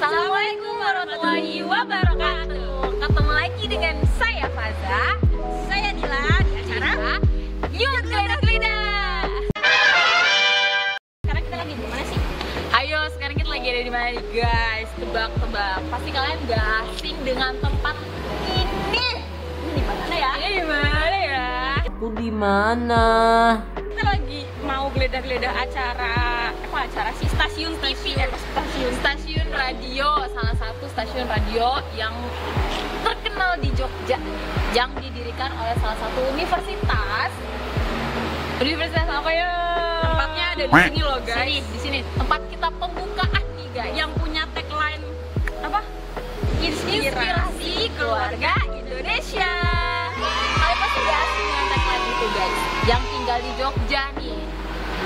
Assalamualaikum warahmatullahi wabarakatuh. Ketemu lagi dengan saya Faza, saya Dila di acara Yuk Geledah-Geledah. Sekarang kita lagi di mana sih? Ayo, sekarang kita lagi ada di mana nih guys? Tebak-tebak. Pasti kalian gak asing dengan tempat ini. Ini di mana ya? Ini di mana ya? Itu di mana? Kita lagi mau geledah-geledah acara sih stasiun radio, salah satu stasiun radio yang terkenal di Jogja, yang didirikan oleh salah satu universitas apa ya? Tempatnya ada di sini loh guys. Di sini tempat kita pembukaan nih guys, yang punya tagline apa? Inspirasi keluarga Indonesia. Kalian pasti gak asing dengan tagline itu guys, yang tinggal di Jogja nih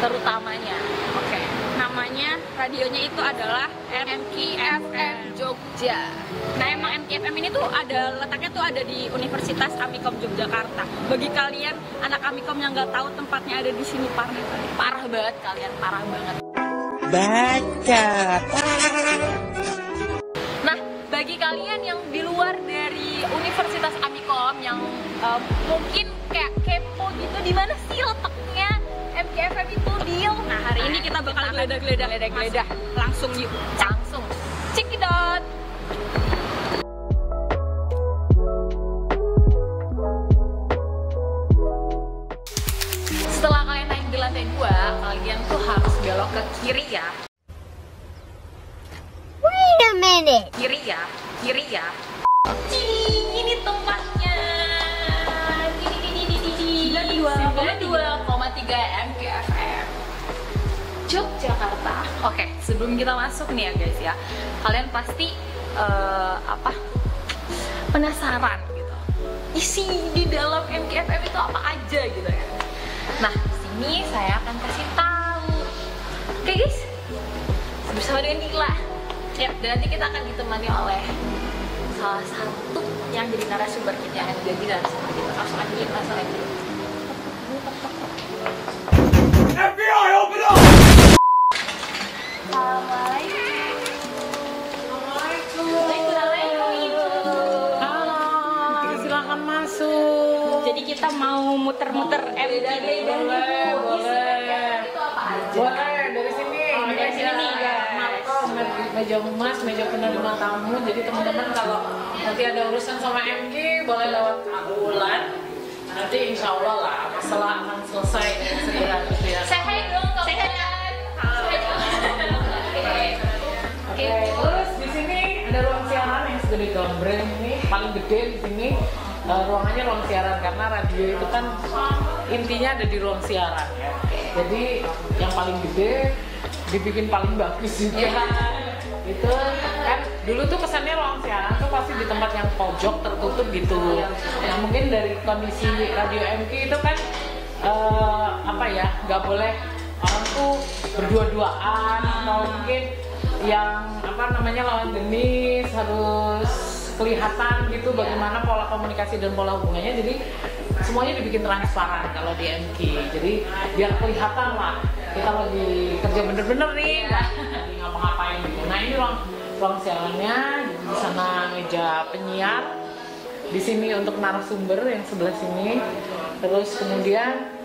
terutamanya. Oke, namanya radionya itu adalah MKFM Jogja. Nah, emang MKFM ini tuh letaknya tuh ada di Universitas Amikom Yogyakarta. Bagi kalian anak Amikom yang nggak tahu tempatnya ada di sini, parah banget kalian, parah banget. Baca. Nah, bagi kalian yang di luar dari Universitas Amikom yang mungkin kayak kepo gitu, di mana sih letaknya MKFM itu, Dil? Nah, hari ini kita bakal geledah-geledah. Langsung yuk, langsung cekidot. Setelah kalian naik di lantai 2, kalian tuh harus belok ke kiri ya. Wait a minute. Kiri ya. Ini tempatnya. 92,3 MKFM Yogyakarta. Oke, sebelum kita masuk nih ya guys ya, kalian pasti penasaran gitu, isi di dalam MKFM itu apa aja gitu ya. Nah, sini saya akan kasih tahu. Oke guys, bersama dengan Dila. Ya, dan nanti kita akan ditemani oleh salah satu yang jadi narasumber kita, yang jadi narasumber kita. Langsung aja. FBI, open up! Halo, silakan masuk. Jadi kita mau muter-muter Boleh. Dari sini. dari sini nih, ya. Meja emas, meja penerima tamu. Jadi teman-teman kalau nanti ada urusan sama MK boleh lewat Bulan. Nanti insya Allah lah masalah akan selesai dengan segera gitu ya. Say hi dong, say hi. Oke, terus di sini ada ruang siaran yang sudah digambreng ini, paling gede di sini. Ruangannya ruang siaran karena radio itu kan intinya ada di ruang siaran ya. Jadi yang paling gede dibikin paling bagus juga. Itu kan dulu tuh kesannya ruang siaran tuh pasti di tempat yang pojok tertutup gitu. Nah, mungkin dari kondisi radio MK itu kan nggak boleh orang tuh berdua-duaan atau mungkin yang lawan jenis harus kelihatan gitu bagaimana pola komunikasi dan pola hubungannya. Jadi semuanya dibikin transparan kalau di MK. Jadi biar kelihatan lah kita lagi kerja bener-bener nih, nggak lagi ngapa-ngapain gitu. Nah, ini ruang siarannya. Di sana meja penyiar, di sini untuk narasumber yang sebelah sini. Terus kemudian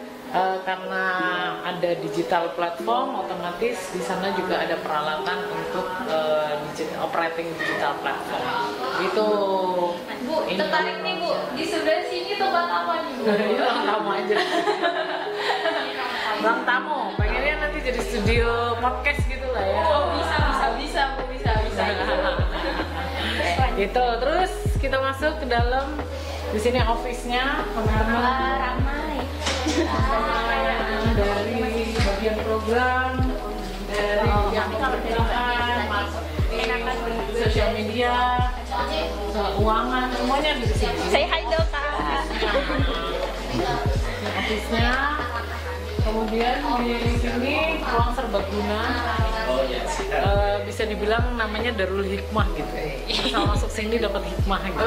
karena ada digital platform, otomatis di sana juga ada peralatan untuk operating digital platform. Gitu. Bu, tertarik nih Bu, di sebelah sini tempat apa nih Bu? Ini ruang tamu aja. Ruang tamu, pengennya nanti jadi studio podcast gitu lah ya. Oh, bisa Bu, bisa. Gitu, terus kita masuk ke dalam. Di sini office-nya, teman-teman. Ramai. Dari bagian program, dari yang pemberitaan, sosial media, keuangan, semuanya di sini. Say hi dong Kak. Office-nya. Kemudian di sini ruang serbaguna. Bisa dibilang namanya Darul Hikmah gitu. Asal masuk sini dapat hikmah gitu.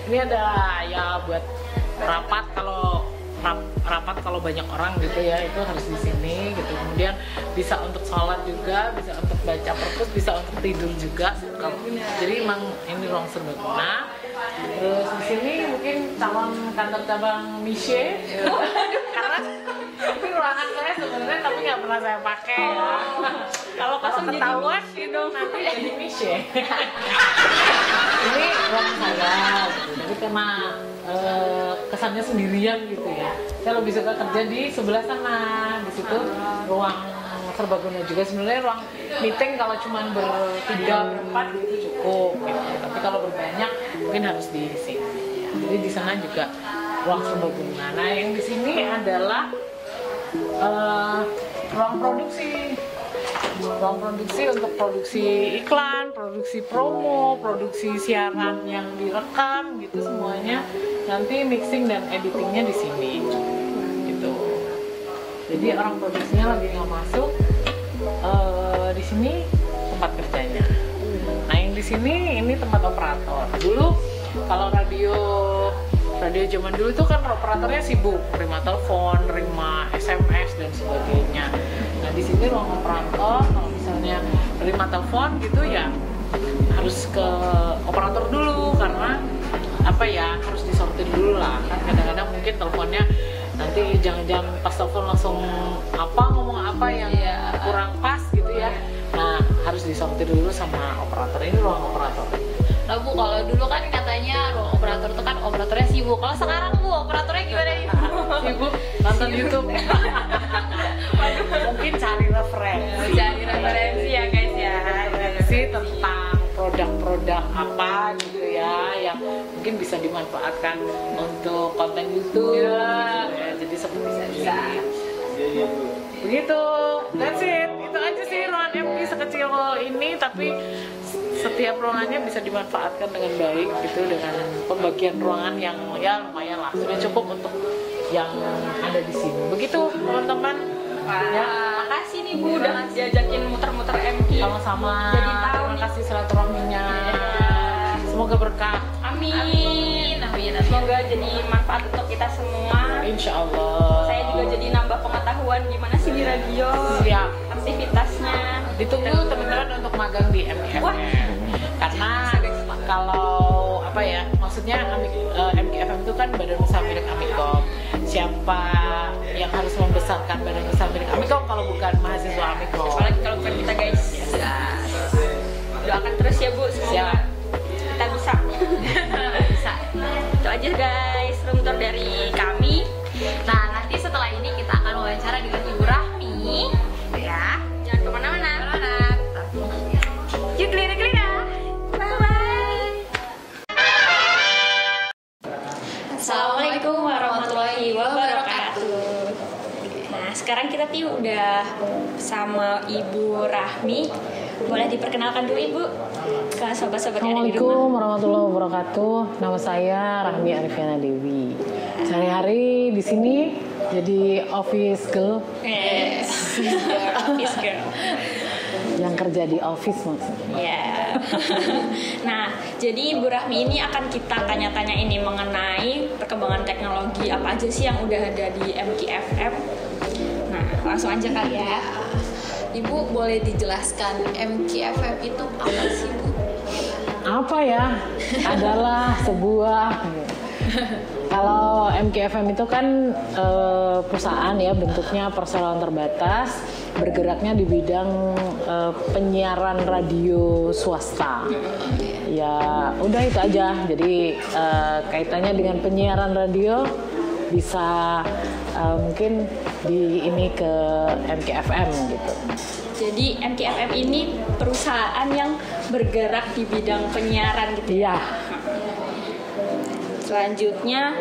Ini ada ya buat rapat kalau rapat kalau banyak orang gitu ya, itu harus di sini gitu. Kemudian bisa untuk sholat juga, bisa untuk baca perpus, bisa untuk tidur juga. Jadi emang ini ruang serbaguna. Terus di sini mungkin calon kantor cabang Miche, karena ini ruangan saya sebenarnya tapi nggak pernah saya pakai. Kalau ketahuan gitu nanti jadi Miche. Ini ruangan saya, gitu. Jadi karena kesannya sendirian gitu ya, saya lebih suka kerja di sebelah sana. Di situ ruang serbaguna juga. Sebenarnya ruang meeting kalau cuma bertiga berempat itu cukup gitu. Tapi kalau berbanyak mungkin harus di sini ya. Jadi di sana juga ruang serbaguna. Nah yang di sini adalah ruang produksi untuk produksi iklan, produksi promo, produksi siaran yang direkam gitu, semuanya nanti mixing dan editingnya di sini gitu. Jadi orang produksinya lagi nggak masuk, di sini tempat kerjanya. Nah yang di sini ini tempat operator. Dulu kalau radio zaman dulu itu kan operatornya sibuk, nerima telepon, nerima SMS dan sebagainya. Nah di sini ruang operator, kalau misalnya nerima telepon gitu ya harus ke operator dulu, karena apa ya, harus disortir dulu lah. Kan kadang-kadang mungkin teleponnya nanti jangan pas telepon langsung ngomong apa yang kurang pas gitu ya. Nah harus disortir dulu sama operator. Ini ruang operator. Nah Bu, kalau dulu kan katanya ruang operator itu kan operatornya sibuk. Kalau sekarang Bu, operatornya gimana nih? Sibuk nonton YouTube. Mungkin cari referensi ya guys ya. Referensi tentang produk-produk apa gitu ya, yang mungkin bisa dimanfaatkan untuk konten YouTube gitu ya. Jadi seperti ini. Begitu, that's it. Itu aja sih ruangan MG sekecil ini, tapi setiap ruangannya bisa dimanfaatkan dengan baik gitu, dengan pembagian ruangan yang ya lumayan lah, sudah cukup untuk yang ada di sini. Begitu teman-teman. Ya, makasih nih Bu udah diajakin muter-muter MG. Sama-sama. Jadi tahu. Terima kasih silaturahminya. Semoga berkah. Amin. Semoga jadi manfaat untuk kita semua. Insya Allah. Saya juga jadi nambah pengetahuan gimana sih di radio. Siap. Aktivitasnya. Ditunggu teman-teman untuk magang di MGFM. Karena kalau apa ya, maksudnya MGFM itu kan badan usaha milik Amikom. Siapa yang harus membesarkan badan usaha milik Amikom kalau bukan mahasiswa Amikom? Apalagi kalau bukan kita guys. Doakan terus ya Bu, semoga kita bisa. Bisa. Itu aja guys, room tour dari kami. Nah nanti setelah ini kita akan wawancara dengan Ibu Rahmi. Ya, jangan kemana-mana. Yuk keliling-keliling ya. Bye-bye. Assalamualaikum warahmatullahi wabarakatuh. Nah sekarang kita udah sama Ibu Rahmi. Boleh diperkenalkan dulu Ibu ke sobat-sobat yang ada di rumah. Assalamualaikum warahmatullahi wabarakatuh. Nama saya Rahmi Arifiana Dewi. Sehari-hari di sini jadi office girl. Yes, office girl. Yang kerja di office maksudnya. Yeah. Nah, jadi Ibu Rahmi ini akan kita tanya-tanya ini mengenai perkembangan teknologi apa aja sih yang udah ada di MKFM. Nah, langsung aja kali ya. Ibu boleh dijelaskan MKFM itu apa sih Bu? Apa ya? Adalah sebuah kalau MKFM itu kan perusahaan ya, bentuknya perseroan terbatas, bergeraknya di bidang penyiaran radio swasta. Ya udah itu aja. Jadi kaitannya dengan penyiaran radio bisa mungkin di ini ke MKFM gitu. Jadi MKFM ini perusahaan yang bergerak di bidang penyiaran gitu. Iya. Selanjutnya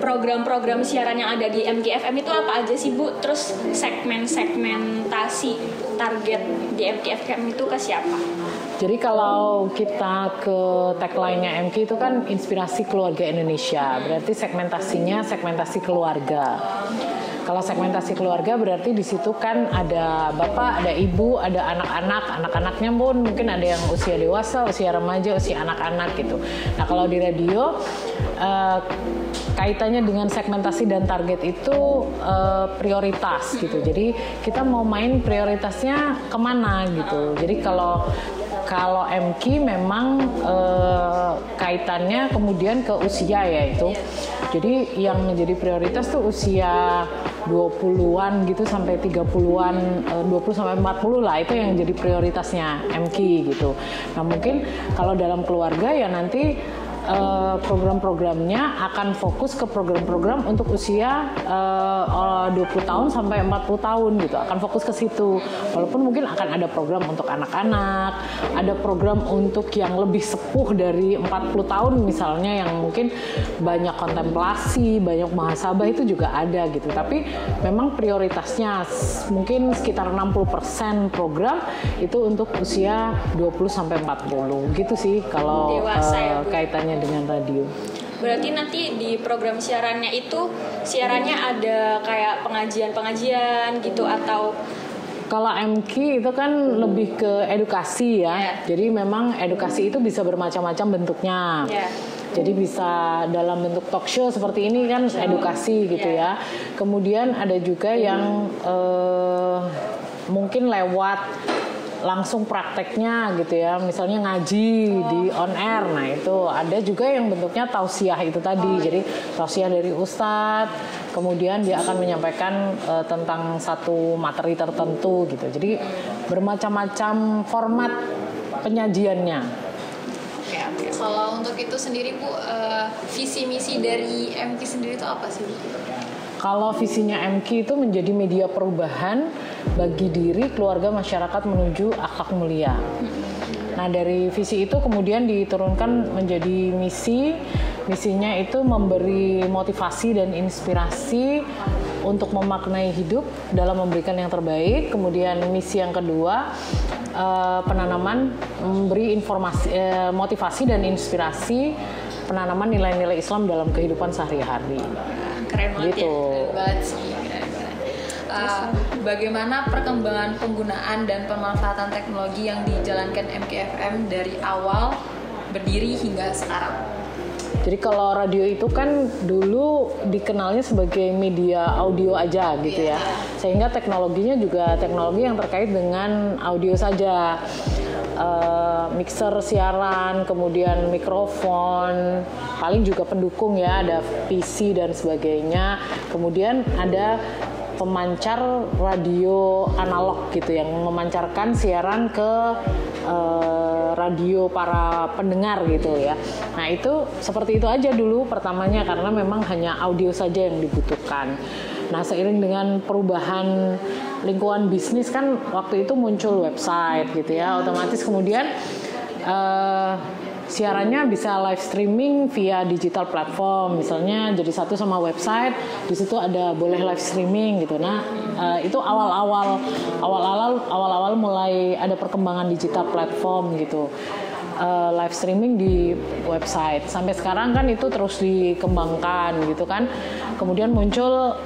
program-program siaran yang ada di MKFM itu apa aja sih Bu? Terus segmentasi target di MKFM itu ke siapa? Jadi kalau kita ke tagline-nya MK itu kan inspirasi keluarga Indonesia, berarti segmentasinya segmentasi keluarga. Kalau segmentasi keluarga berarti di situ kan ada bapak, ada ibu, ada anak-anak. Anak-anaknya pun mungkin ada yang usia dewasa, usia remaja, usia anak-anak gitu. Nah kalau di radio kaitannya dengan segmentasi dan target itu prioritas gitu. Jadi kita mau main prioritasnya kemana gitu. Jadi kalau MQ memang kaitannya kemudian ke usia ya itu. Jadi yang menjadi prioritas tuh usia 20-an gitu sampai 30-an, 20 sampai 40 lah, itu yang jadi prioritasnya MQ gitu. Nah, mungkin kalau dalam keluarga ya nanti program-programnya akan fokus ke program-program untuk usia 20 tahun sampai 40 tahun gitu, akan fokus ke situ. Walaupun mungkin akan ada program untuk anak-anak, ada program untuk yang lebih sepuh dari 40 tahun misalnya, yang mungkin banyak kontemplasi, banyak muhasabah, itu juga ada gitu. Tapi memang prioritasnya mungkin sekitar 60% program itu untuk usia 20 sampai 40 gitu sih kalau Dewasa ya, Bu? kaitannya dengan radio. Berarti nanti di program siarannya itu siarannya ada kayak pengajian-pengajian gitu, atau Kalau MQ itu kan lebih ke edukasi ya. Yeah. Jadi memang edukasi itu bisa bermacam-macam bentuknya. Yeah. Jadi bisa dalam bentuk talk show seperti ini kan edukasi gitu ya. Kemudian ada juga yang mungkin lewat langsung prakteknya gitu ya, misalnya ngaji di on air. Nah itu ada juga yang bentuknya tausiah itu tadi. Jadi tausiah dari ustadz, kemudian dia akan menyampaikan tentang satu materi tertentu gitu. Jadi bermacam-macam format penyajiannya. Oke. Kalau untuk itu sendiri Bu, visi misi dari MQ sendiri itu apa sih Bu? Kalau visinya MQ itu menjadi media perubahan bagi diri, keluarga, masyarakat menuju akhlak mulia. Nah dari visi itu kemudian diturunkan menjadi misi. Misinya itu memberi motivasi dan inspirasi untuk memaknai hidup dalam memberikan yang terbaik. Kemudian misi yang kedua, penanaman, memberi informasi, motivasi dan inspirasi penanaman nilai-nilai Islam dalam kehidupan sehari-hari. Keren banget Gitu. ya, keren banget sih. Bagaimana perkembangan penggunaan dan pemanfaatan teknologi yang dijalankan MKFM dari awal berdiri hingga sekarang? Jadi kalau radio itu kan dulu dikenalnya sebagai media audio aja gitu ya. Sehingga teknologinya juga teknologi yang terkait dengan audio saja. Mixer siaran, kemudian mikrofon, paling juga pendukung ya, ada PC dan sebagainya. Kemudian ada pemancar radio analog gitu yang memancarkan siaran ke radio para pendengar gitu ya. Nah itu seperti itu aja dulu pertamanya, karena memang hanya audio saja yang dibutuhkan. Nah seiring dengan perubahan lingkungan bisnis kan waktu itu muncul website gitu ya, otomatis kemudian siarannya bisa live streaming via digital platform, misalnya jadi satu sama website, di situ ada boleh live streaming gitu. Nah itu awal-awal mulai ada perkembangan digital platform gitu. Live streaming di website sampai sekarang kan itu terus dikembangkan gitu kan. Kemudian muncul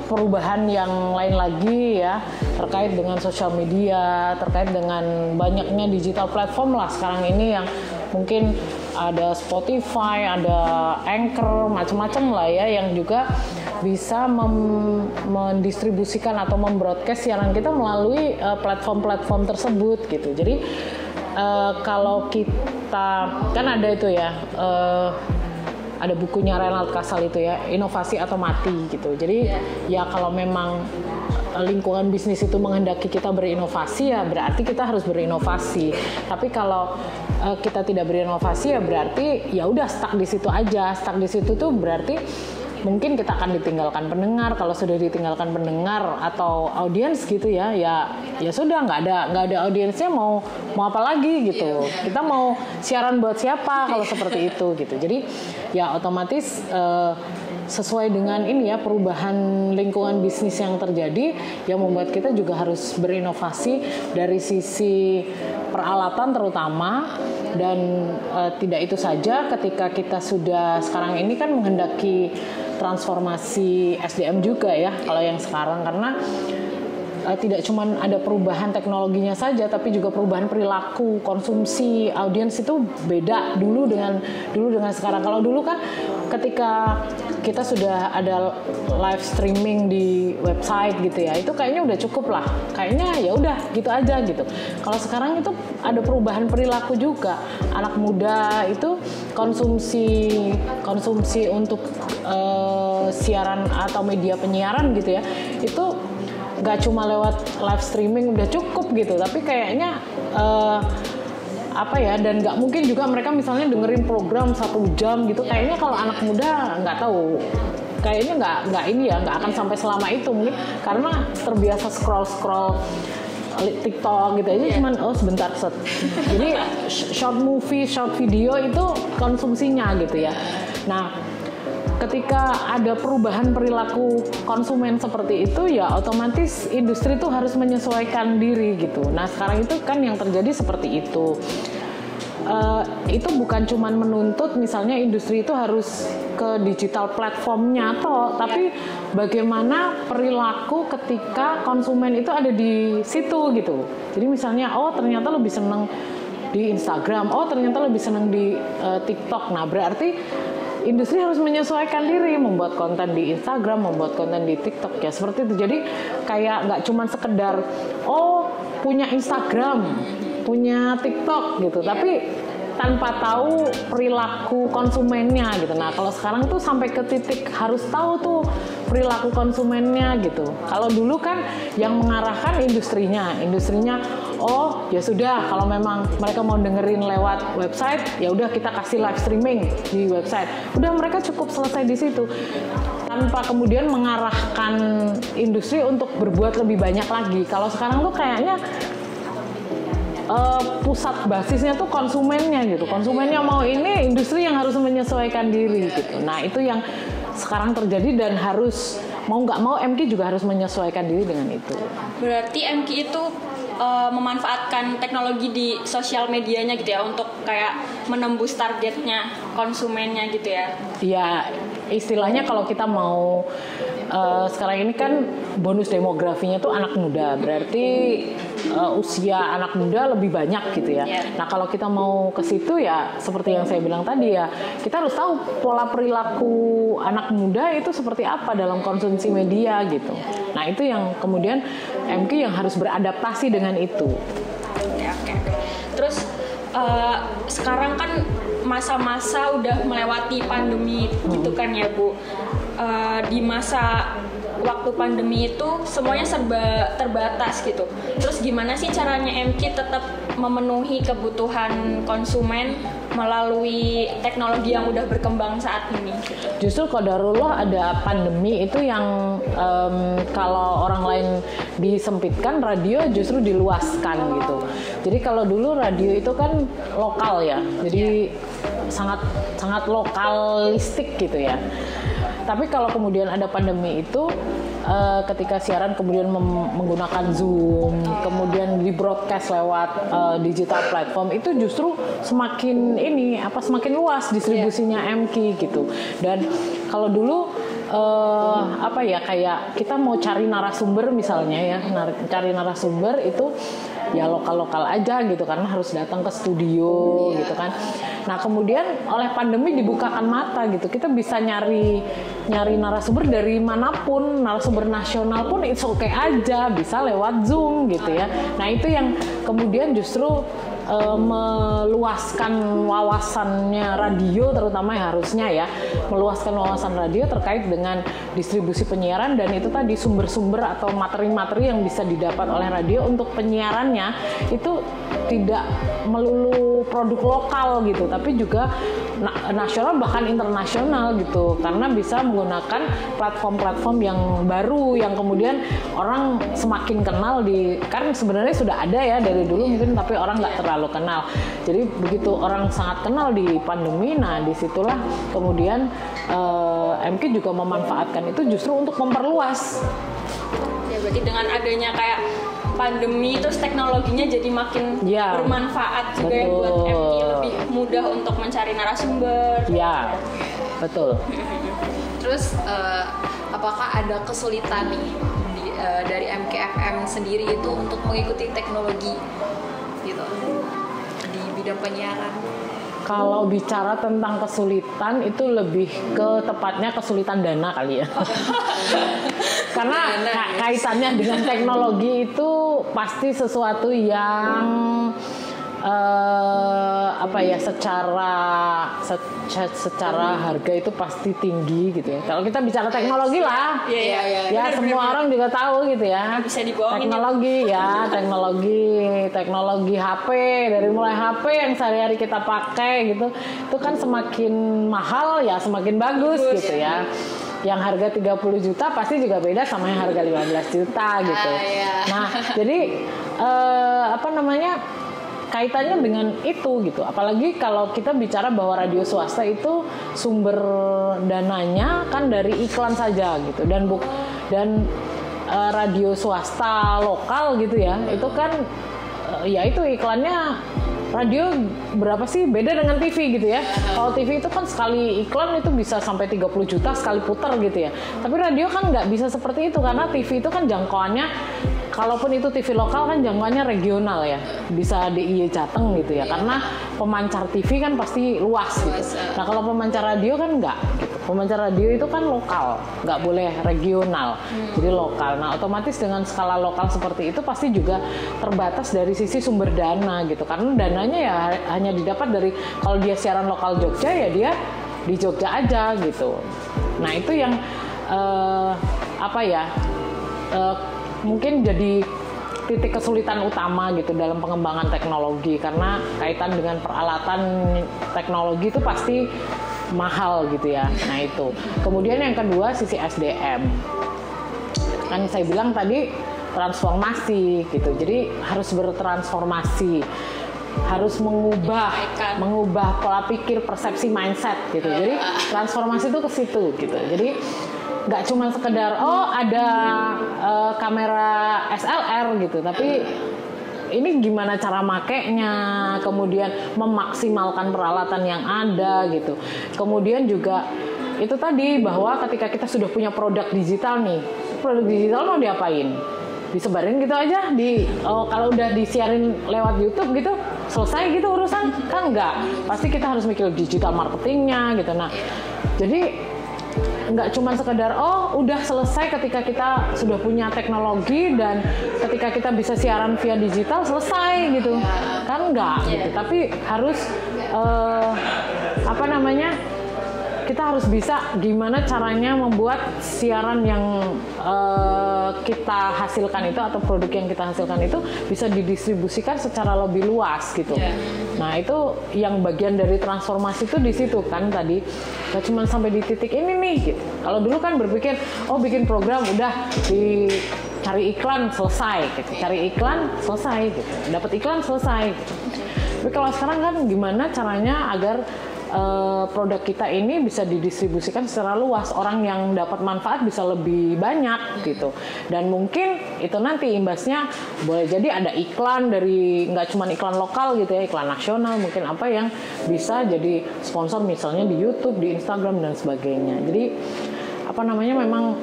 perubahan yang lain lagi ya, terkait dengan sosial media, terkait dengan banyaknya digital platform lah sekarang ini, yang mungkin ada Spotify, ada Anchor, macam-macam lah ya, yang juga bisa mendistribusikan atau membroadcast siaran kita melalui platform-platform tersebut gitu. Jadi kalau kita kan ada itu ya, ada bukunya Renald Kasal itu ya, inovasi atau mati gitu. Jadi ya kalau memang lingkungan bisnis itu menghendaki kita berinovasi, ya berarti kita harus berinovasi. Tapi kalau kita tidak berinovasi, ya berarti ya udah stuck di situ aja. Stuck di situ tuh berarti mungkin kita akan ditinggalkan pendengar. Kalau sudah ditinggalkan pendengar atau audiens gitu ya sudah nggak ada audiensnya, mau apa lagi gitu. Kita mau siaran buat siapa kalau seperti itu gitu. Jadi ya otomatis sesuai dengan ini ya, perubahan lingkungan bisnis yang terjadi yang membuat kita juga harus berinovasi dari sisi peralatan terutama. Dan tidak itu saja, ketika kita sudah sekarang ini kan menghendaki transformasi SDM juga ya kalau yang sekarang, karena tidak cuma ada perubahan teknologinya saja, tapi juga perubahan perilaku konsumsi audiens itu beda dulu dengan sekarang. Kalau dulu kan ketika kita sudah ada live streaming di website gitu ya, itu kayaknya udah cukup lah, kayaknya ya udah gitu aja gitu. Kalau sekarang itu ada perubahan perilaku juga, anak muda itu konsumsi untuk siaran atau media penyiaran gitu ya, itu nggak cuma lewat live streaming udah cukup gitu, tapi kayaknya dan nggak mungkin juga mereka misalnya dengerin program 1 jam gitu. Kayaknya kalau anak muda nggak tahu, kayaknya nggak akan sampai selama itu, mungkin karena terbiasa scroll TikTok gitu aja, cuman sebentar set. Jadi short video itu konsumsinya gitu ya. Nah, ketika ada perubahan perilaku konsumen seperti itu, ya otomatis industri itu harus menyesuaikan diri gitu. Nah, sekarang itu kan yang terjadi seperti itu. Itu bukan cuma menuntut misalnya industri itu harus ke digital platformnya tapi bagaimana perilaku ketika konsumen itu ada di situ gitu. Jadi misalnya ternyata lebih senang di Instagram, ternyata lebih senang di TikTok. Nah, berarti industri harus menyesuaikan diri, membuat konten di Instagram, membuat konten di TikTok ya seperti itu. Jadi kayak nggak cuma sekedar punya Instagram, punya TikTok gitu, tapi tanpa tahu perilaku konsumennya gitu. Nah, kalau sekarang tuh sampai ke titik harus tahu tuh perilaku konsumennya gitu. Kalau dulu kan yang mengarahkan industrinya, ya sudah, kalau memang mereka mau dengerin lewat website, ya udah kita kasih live streaming di website. Udah, mereka cukup selesai di situ. Tanpa kemudian mengarahkan industri untuk berbuat lebih banyak lagi. Kalau sekarang tuh kayaknya pusat basisnya tuh konsumennya gitu. Konsumennya mau ini, industri yang harus menyesuaikan diri gitu. Nah, itu yang sekarang terjadi dan harus mau nggak mau MQ juga harus menyesuaikan diri dengan itu. Berarti MQ itu memanfaatkan teknologi di sosial medianya gitu ya untuk kayak menembus targetnya konsumennya gitu ya. Iya, istilahnya kalau kita mau sekarang ini kan bonus demografinya tuh anak muda, berarti usia anak muda lebih banyak gitu ya. Nah, kalau kita mau ke situ ya seperti yang saya bilang tadi ya, kita harus tahu pola perilaku anak muda itu seperti apa dalam konsumsi media gitu. Nah, itu yang kemudian MQ yang harus beradaptasi dengan itu. Oke. Terus sekarang kan masa-masa udah melewati pandemi gitu kan ya Bu. Di masa waktu pandemi itu semuanya serba terbatas gitu. Terus gimana sih caranya MQ tetap memenuhi kebutuhan konsumen melalui teknologi yang udah berkembang saat ini? Justru qadarullah ada pandemi itu yang kalau orang lain disempitkan, radio justru diluaskan gitu. Jadi kalau dulu radio itu kan lokal ya, jadi sangat lokalistik gitu ya. Tapi kalau kemudian ada pandemi itu, ketika siaran kemudian menggunakan Zoom, kemudian di broadcast lewat digital platform, itu justru semakin luas distribusinya MQ gitu. Dan kalau dulu kayak kita mau cari narasumber misalnya ya, cari narasumber itu ya lokal aja gitu, karena harus datang ke studio gitu kan. Nah, kemudian oleh pandemi dibukakan mata gitu, kita bisa nyari narasumber dari manapun, narasumber nasional pun it's okay aja, bisa lewat Zoom gitu ya. Nah, itu yang kemudian justru meluaskan wawasannya radio, terutama yang harusnya ya meluaskan wawasan radio terkait dengan distribusi penyiaran, dan itu tadi sumber-sumber atau materi-materi yang bisa didapat oleh radio untuk penyiarannya itu tidak melulu produk lokal gitu, tapi juga nasional bahkan internasional gitu, karena bisa menggunakan platform-platform yang baru yang kemudian orang semakin kenal kan sebenarnya sudah ada ya dari dulu mungkin, tapi orang nggak terlalu kenal. Jadi begitu orang sangat kenal di pandemi, nah disitulah kemudian MQ juga memanfaatkan itu justru untuk memperluas. Ya, berarti dengan adanya kayak pandemi terus teknologinya jadi makin bermanfaat juga ya buat MQ, lebih mudah untuk mencari narasumber. Ya, betul. Terus apakah ada kesulitan nih dari MQ FM sendiri itu untuk mengikuti teknologi gitu di bidang penyiaran. Kalau bicara tentang kesulitan itu lebih ke tepatnya kesulitan dana kali ya. Karena kaitannya dengan teknologi itu pasti sesuatu yang secara harga itu pasti tinggi gitu ya. Kalau kita bicara teknologi lah, ya semua orang juga tahu gitu ya. Bisa dibohongin teknologi HP, dari mulai HP yang sehari-hari kita pakai gitu, itu kan semakin mahal ya semakin bagus gitu ya. Yang harga 30 juta pasti juga beda sama yang harga 15 juta gitu. Nah, jadi kaitannya dengan itu gitu. Apalagi kalau kita bicara bahwa radio swasta itu sumber dananya kan dari iklan saja gitu, dan radio swasta lokal gitu ya, itu kan ya itu iklannya. Radio berapa sih beda dengan TV gitu ya. Kalau TV itu kan sekali iklan itu bisa sampai 30 juta sekali putar gitu ya. Tapi radio kan nggak bisa seperti itu, karena TV itu kan jangkauannya, kalaupun itu TV lokal kan jangkauannya regional ya, bisa DIY Jateng gitu ya, karena pemancar TV kan pasti luas gitu. Nah kalau pemancar radio kan nggak gitu. Pemancar radio itu kan lokal, nggak boleh regional, jadi lokal. Nah otomatis dengan skala lokal seperti itu pasti juga terbatas dari sisi sumber dana gitu, karena dananya ya hanya didapat dari, kalau dia siaran lokal Jogja ya dia di Jogja aja gitu. Nah itu yang mungkin jadi titik kesulitan utama gitu dalam pengembangan teknologi, karena kaitan dengan peralatan teknologi itu pasti mahal gitu ya. Nah itu. Kemudian yang kedua sisi SDM. Kan saya bilang tadi transformasi gitu. Jadi harus bertransformasi, harus mengubah pola pikir, persepsi, mindset gitu. Jadi transformasi itu ke situ gitu. Jadi nggak cuma sekedar ada kamera SLR gitu, tapi ini gimana cara makainya, kemudian memaksimalkan peralatan yang ada gitu. Kemudian juga itu tadi bahwa ketika kita sudah punya produk digital nih, produk digital mau diapain? Disebarin gitu aja kalau udah disiarin lewat YouTube gitu selesai gitu urusan? Kan enggak. Pasti kita harus mikir digital marketingnya gitu. Nah, jadi nggak cuma sekedar udah selesai ketika kita sudah punya teknologi dan ketika kita bisa siaran via digital selesai gitu kan, nggak gitu. Tapi harus kita harus bisa gimana caranya membuat siaran yang kita hasilkan itu atau produk yang kita hasilkan itu bisa didistribusikan secara lebih luas gitu. Nah itu yang bagian dari transformasi itu di situ kan tadi. Gak cuma sampai di titik ini nih gitu. Kalau dulu kan berpikir bikin program udah cari iklan selesai gitu. Cari iklan selesai gitu. Dapat iklan selesai gitu. Tapi kalau sekarang kan gimana caranya agar produk kita ini bisa didistribusikan secara luas, orang yang dapat manfaat bisa lebih banyak gitu. Dan mungkin itu nanti imbasnya boleh jadi ada iklan dari, nggak cuma iklan lokal gitu ya, iklan nasional mungkin apa yang bisa jadi sponsor misalnya di YouTube, di Instagram dan sebagainya. Jadi memang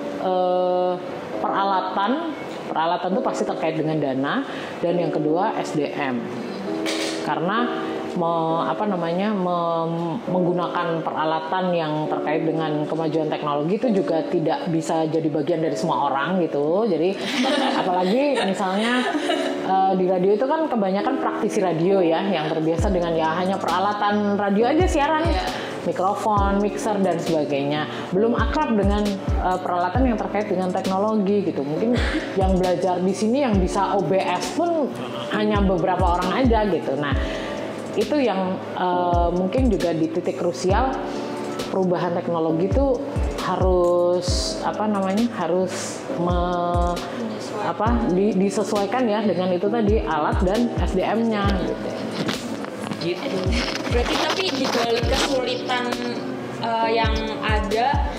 peralatan itu pasti terkait dengan dana, dan yang kedua SDM, karena menggunakan peralatan yang terkait dengan kemajuan teknologi itu juga tidak bisa jadi bagian dari semua orang gitu. Jadi apalagi misalnya di radio itu kan kebanyakan praktisi radio ya, yang terbiasa dengan hanya peralatan radio aja siaran, mikrofon, mixer dan sebagainya. Belum akrab dengan peralatan yang terkait dengan teknologi gitu. Mungkin yang belajar di sini yang bisa OBS pun hanya beberapa orang aja gitu. Nah itu yang mungkin juga di titik krusial perubahan teknologi itu harus disesuaikan ya dengan itu tadi alat dan SDM-nya gitu. Berarti tapi di balik kesulitan yang ada,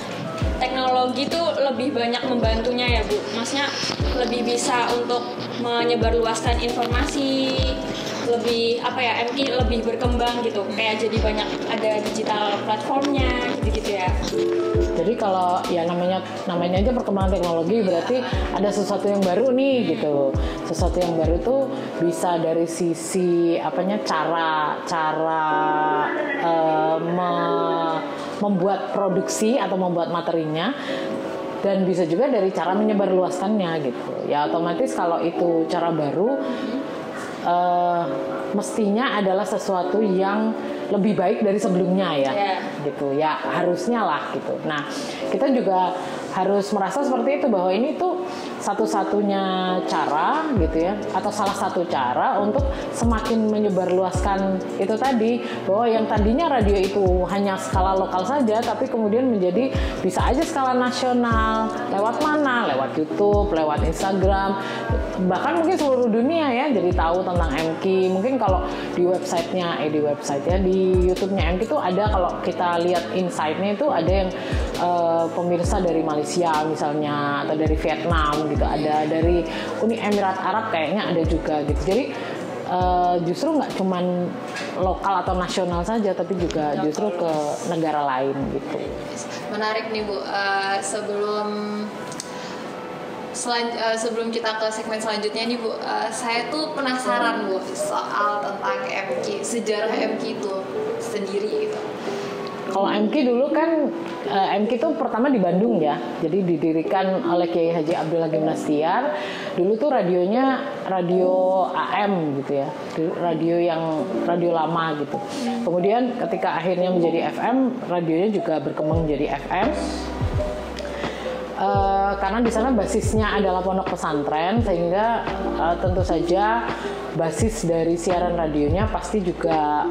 teknologi itu lebih banyak membantunya ya Bu. Maksudnya lebih bisa untuk menyebarluaskan informasi, lebih apa ya, MK lebih berkembang gitu, kayak jadi banyak ada digital platformnya gitu-gitu ya. Jadi kalau ya namanya aja perkembangan teknologi, berarti ada sesuatu yang baru nih gitu. Sesuatu yang baru tuh bisa dari sisi cara membuat produksi atau membuat materinya, dan bisa juga dari cara menyebarluaskannya gitu. Ya otomatis kalau itu cara baru, mestinya adalah sesuatu yang lebih baik dari sebelumnya ya, gitu ya, harusnya lah gitu. Nah, kita juga harus merasa seperti itu, bahwa ini tuh satu-satunya cara gitu ya, atau salah satu cara untuk semakin menyebarluaskan itu tadi, bahwa yang tadinya radio itu hanya skala lokal saja, tapi kemudian menjadi bisa aja skala nasional. Lewat mana? Lewat YouTube, lewat Instagram, bahkan mungkin seluruh dunia ya, jadi tahu tentang MK. Mungkin kalau di websitenya, di YouTube-nya MK itu ada, kalau kita lihat insight-nya itu ada yang pemirsa dari Malaysia misalnya, atau dari Vietnam gitu, ada dari Uni Emirat Arab kayaknya ada juga gitu. Jadi justru nggak cuman lokal atau nasional saja, tapi juga justru ke negara lain gitu. Menarik nih Bu. Sebelum kita ke segmen selanjutnya nih Bu, saya tuh penasaran Bu soal tentang MK, sejarah MK itu sendiri gitu. Kalau MK dulu kan, MK itu pertama di Bandung ya, jadi didirikan oleh Kiai Haji Abdul Hakim Nastiar. Dulu tuh radionya radio AM gitu ya, radio lama gitu. Kemudian ketika akhirnya menjadi FM, radionya juga berkembang menjadi FM. Karena di sana basisnya adalah pondok pesantren, sehingga tentu saja basis dari siaran radionya pasti juga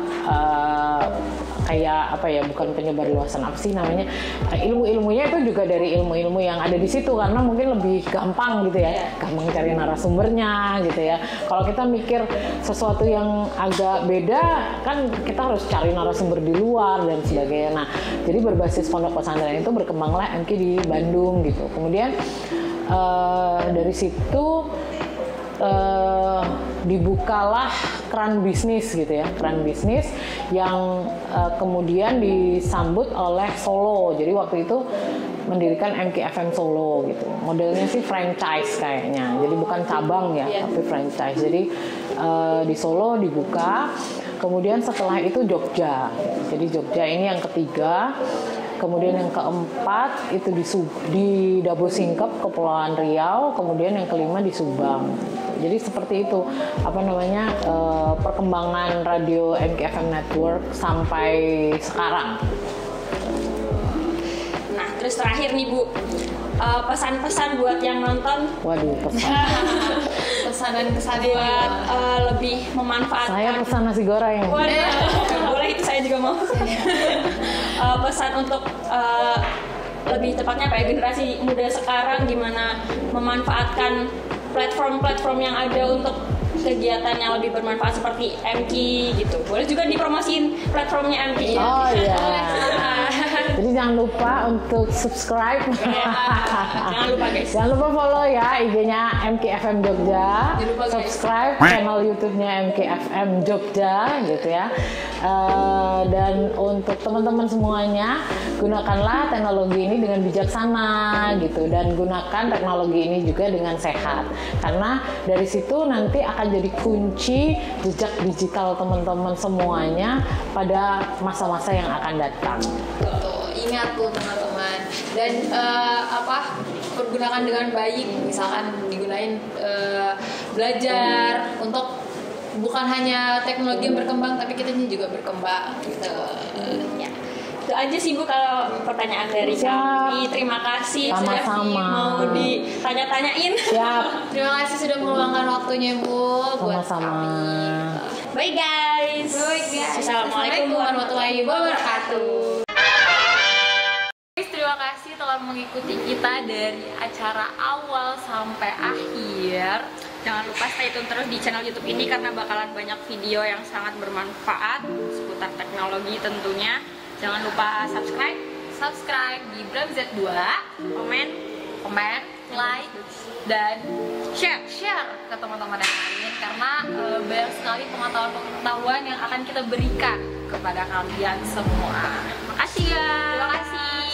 kayak bukan penyebar luasan namanya, ilmu-ilmunya itu juga dari ilmu-ilmu yang ada di situ, karena mungkin lebih gampang gitu ya, gampang cari narasumbernya gitu ya. Kalau kita mikir sesuatu yang agak beda kan kita harus cari narasumber di luar dan sebagainya. Nah, jadi berbasis pondok pesantren itu berkembanglah MK di Bandung gitu. Kemudian dari situ dibukalah keran bisnis gitu ya, keran bisnis yang kemudian disambut oleh Solo. Jadi waktu itu mendirikan MK FM Solo gitu. Modelnya sih franchise kayaknya, jadi bukan cabang ya, tapi franchise. Jadi di Solo dibuka, kemudian setelah itu Jogja. Jadi Jogja ini yang ketiga. Kemudian yang keempat itu di Dabo Singkep, Kepulauan Riau. Kemudian yang kelima di Subang. Jadi seperti itu perkembangan radio MK FM Network sampai sekarang. Nah, terus terakhir nih Bu, pesan-pesan buat yang nonton. Waduh, Pesan dan kesan buat lebih memanfaatkan. Saya pesan nasi goreng. Waduh, boleh, itu saya juga mau. Pesan untuk lebih tepatnya generasi muda sekarang, gimana memanfaatkan platform-platform yang ada untuk kegiatan yang lebih bermanfaat seperti MK gitu. Boleh juga dipromosiin platformnya MK. Oh iya. Jadi jangan lupa untuk subscribe. Jangan lupa guys. Jangan lupa follow ya IG-nya MK FM Jogja. Subscribe channel YouTube-nya MK FM Jogja gitu ya. Dan untuk teman-teman semuanya, gunakanlah teknologi ini dengan bijaksana gitu, dan gunakan teknologi ini juga dengan sehat, karena dari situ nanti akan jadi kunci jejak digital teman-teman semuanya pada masa-masa yang akan datang. Tuh, ingat tuh teman-teman, dan pergunakan dengan baik, misalkan digunain belajar untuk bukan hanya teknologi yang berkembang, tapi kita juga berkembang gitu. Ya. Itu aja sih Bu kalau pertanyaan dari kami. Terima kasih sudah mau ditanya-tanyain. Siap. Terima kasih sudah meluangkan waktunya Bu buat kami. Bye guys. Assalamualaikum warahmatullahi wabarakatuh. Terima kasih telah mengikuti kita dari acara awal sampai akhir. Jangan lupa stay tune terus di channel YouTube ini karena bakalan banyak video yang sangat bermanfaat seputar teknologi tentunya. Jangan lupa subscribe di Bram Z2, komen, like, dan share ke teman-teman yang lain, karena banyak sekali sekali pengetahuan-pengetahuan yang akan kita berikan kepada kalian semua. Makasih ya. Terima kasih.